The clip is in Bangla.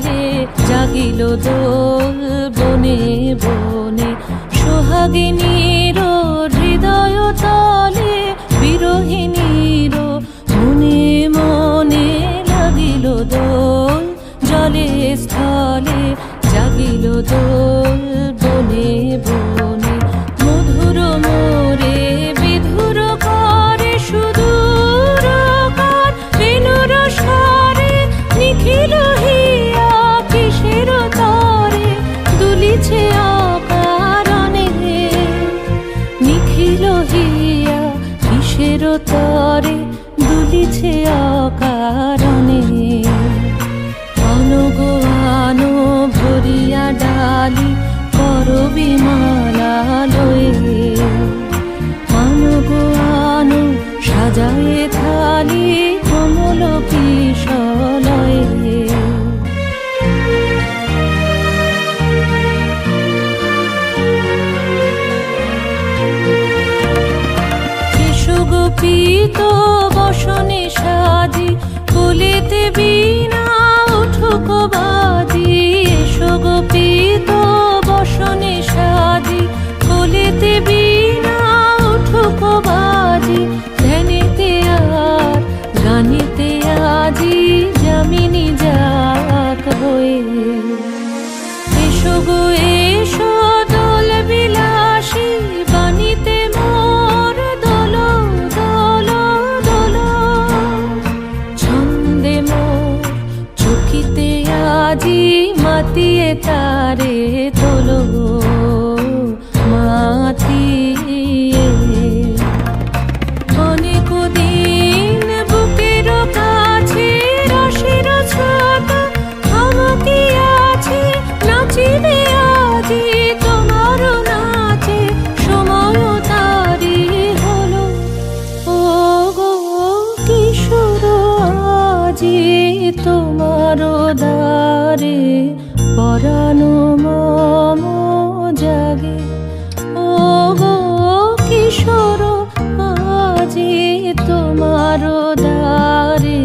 স্থলে জাগিল দোল বনে বনে। সোহাগিনীর হৃদয় তলে বিরহিণীর মনে মনে লাগিল দোল। জলে স্থলে জাগিল দোল বনে বনে। মধুর মোরে বিধুর করে সুদূর কার বেণুর স্বরে নিখিল হিয়া কিসের তরে দুলিছে অকারণে। নিখিল হিয়া কিসের তরে দুলিছে অকারণে। আনো আনো ভরিয়া ডালি করবি মালা লয়ে। আনো আনো সাজায়ে থালি কমল কিশলয়ে। এসো গোপীত বসনে সাজি কোলেতে বীণা উঠুক বাজি। এসো গোপীত বসনে সাজি কোলেতে বীণা উঠুক বাজি। ধ্যানেতে আর গানেতে আজি যামিনী যাক হয়ে। এসো গো এসো দোল বিলাসী বাণীতে মোর দোল দোল দোল। ছন্দে মোর চকিতে আজি মাতিয়ে তারে তোলো মাতিয়ে। অনেক দিন বুকের কাছে রসের ছোঁয়া আমাকে আছে নাচিবে আজি তোমার নাচে। সময় তারি হলো ও গো কিশোর আজি তোমার দ্বারে পরানো মম জাগে। ও গো কিশোর আজি তোমার দ্বারে